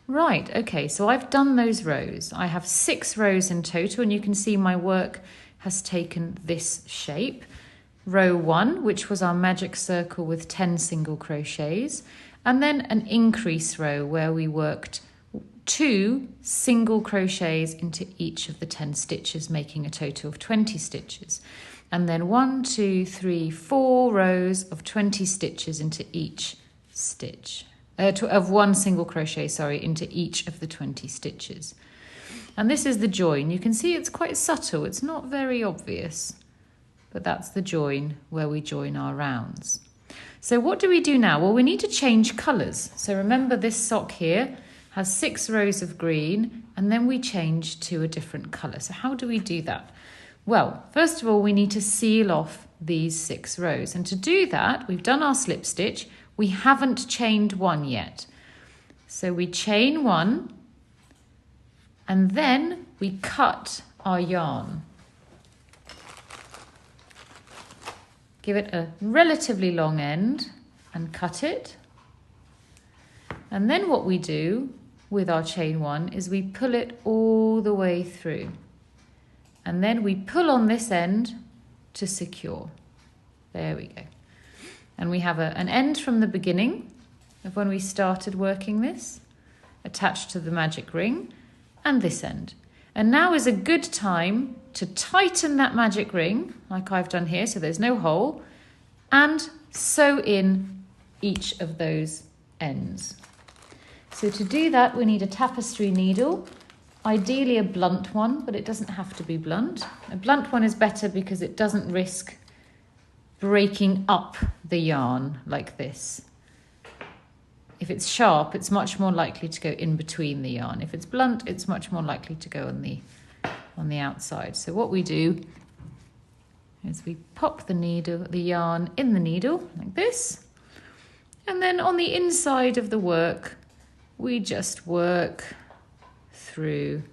Right, okay, so I've done those rows. I have 6 rows in total, and you can see my work has taken this shape. Row 1, which was our magic circle with 10 single crochets, and then an increase row where we worked 2 single crochets into each of the 10 stitches, making a total of 20 stitches. And then 1, 2, 3, 4 rows of 20 stitches into each stitch. Of 1 single crochet, into each of the 20 stitches. And this is the join. You can see it's quite subtle, it's not very obvious, but that's the join where we join our rounds. So what do we do now? Well, we need to change colours. So remember, this sock here has 6 rows of green, and then we change to a different colour. So how do we do that? Well, first of all, we need to seal off these 6 rows. And to do that, we've done our slip stitch. We haven't chained 1 yet. So we chain 1, and then we cut our yarn. Give it a relatively long end and cut it. And then what we do with our chain 1 is we pull it all the way through. And then we pull on this end to secure. There we go. And we have an end from the beginning of when we started working this, attached to the magic ring, and this end. And now is a good time to tighten that magic ring, like I've done here, so there's no hole, and sew in each of those ends. So to do that, we need a tapestry needle, ideally a blunt one, but it doesn't have to be blunt. A blunt one is better because it doesn't risk breaking up the yarn like this. If it's sharp, it's much more likely to go in between the yarn. If it's blunt, it's much more likely to go on the outside. So what we do is we pop the yarn in the needle like this, and then on the inside of the work, we just work through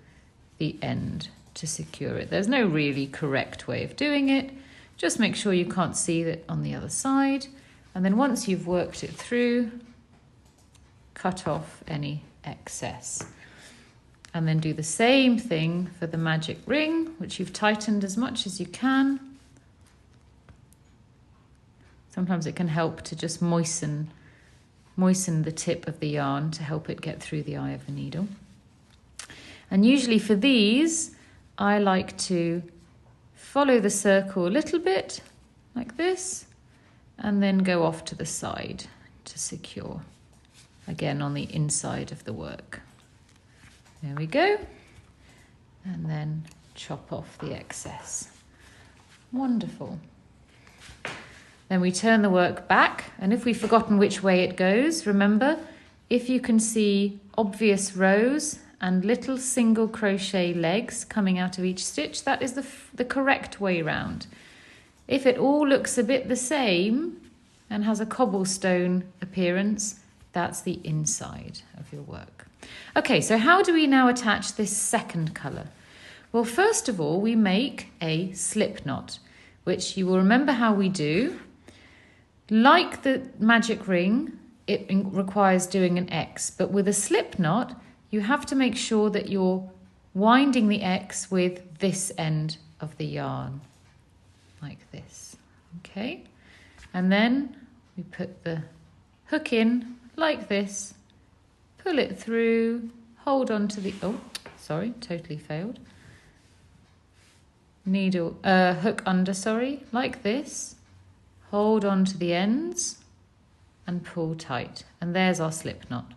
the end to secure it. There's no really correct way of doing it. Just make sure you can't see it on the other side. And then once you've worked it through, cut off any excess. And then do the same thing for the magic ring, which you've tightened as much as you can. Sometimes it can help to just moisten the tip of the yarn to help it get through the eye of the needle. And usually for these, I like to follow the circle a little bit, like this, and then go off to the side to secure, again on the inside of the work. There we go. And then chop off the excess. Wonderful. Then we turn the work back, and if we've forgotten which way it goes, remember, if you can see obvious rows and little single crochet legs coming out of each stitch, that is the correct way round. If it all looks a bit the same and has a cobblestone appearance, that's the inside of your work. Okay, so how do we now attach this second colour? Well, first of all, we make a slip knot, which you will remember how we do. Like the magic ring, it requires doing an X, but with a slip knot, you have to make sure that you're winding the X with this end of the yarn, like this, okay? And then we put the hook in like this, pull it through, hold on to the, totally failed. Hook under, like this, hold on to the ends and pull tight. And there's our slip knot.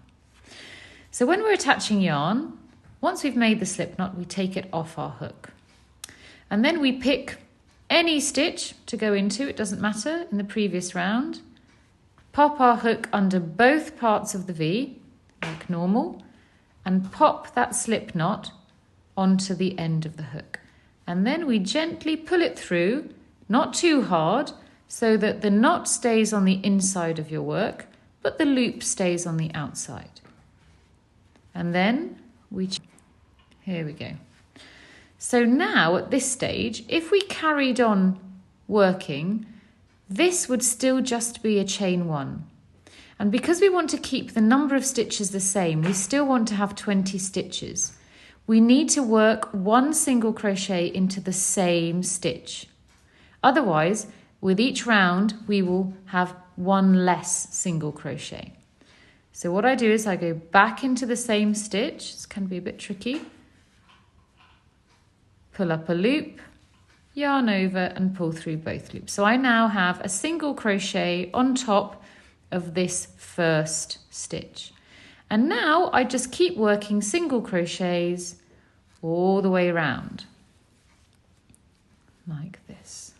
So when we're attaching yarn, once we've made the slip knot, we take it off our hook. And then we pick any stitch to go into, it doesn't matter, in the previous round. Pop our hook under both parts of the V, like normal, and pop that slip knot onto the end of the hook. And then we gently pull it through, not too hard, so that the knot stays on the inside of your work, but the loop stays on the outside. And then here we go. So now at this stage, if we carried on working, this would still just be a chain one. And because we want to keep the number of stitches the same, we still want to have 20 stitches. We need to work one single crochet into the same stitch. Otherwise, with each round, we will have one less single crochet. So what I do is I go back into the same stitch. This can be a bit tricky. Pull up a loop, yarn over and pull through both loops. So I now have a single crochet on top of this first stitch. And now I just keep working single crochets all the way around, like this.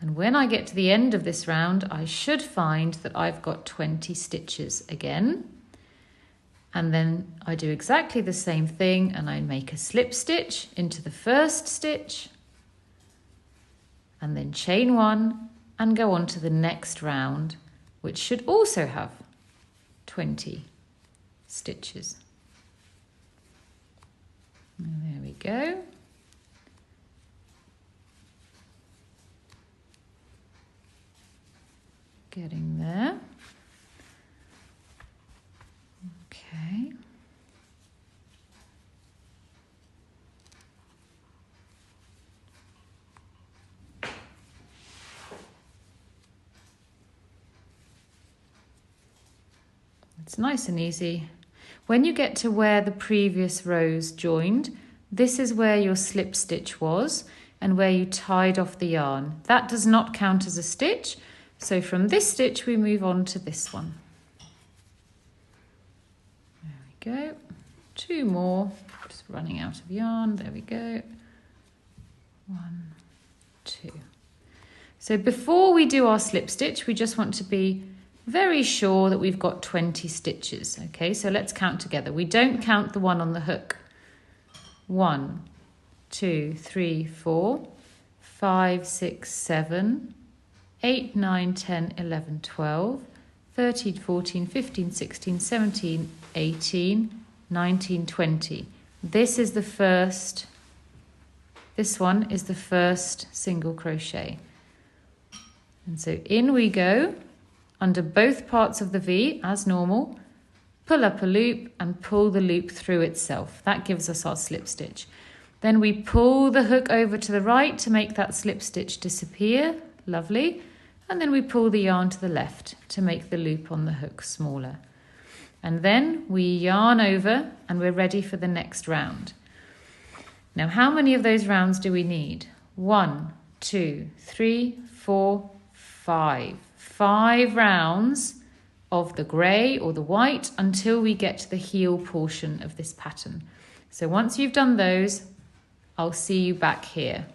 And when I get to the end of this round, I should find that I've got 20 stitches again. And then I do exactly the same thing and I make a slip stitch into the first stitch and then chain one and go on to the next round, which should also have 20 stitches. And there we go. Getting there. Okay. It's nice and easy. When you get to where the previous rows joined, this is where your slip stitch was and where you tied off the yarn. That does not count as a stitch, so from this stitch we move on to this one. There we go. 2 more, just running out of yarn. There we go. 1, 2. So before we do our slip stitch, we just want to be very sure that we've got 20 stitches. Okay, so let's count together. We don't count the one on the hook. 1, 2, 3, 4, 5, 6, 7, 8, 9, 10, 11, 12, 13, 14, 15, 16, 17, 18, 19, 20. This is the first, this one is the first single crochet. And so in we go, under both parts of the V as normal, pull up a loop and pull the loop through itself. That gives us our slip stitch. Then we pull the hook over to the right to make that slip stitch disappear. Lovely. And then we pull the yarn to the left to make the loop on the hook smaller. And then we yarn over and we're ready for the next round. Now, how many of those rounds do we need? 1, 2, 3, 4, 5. 5 rounds of the grey or the white until we get to the heel portion of this pattern. So once you've done those, I'll see you back here.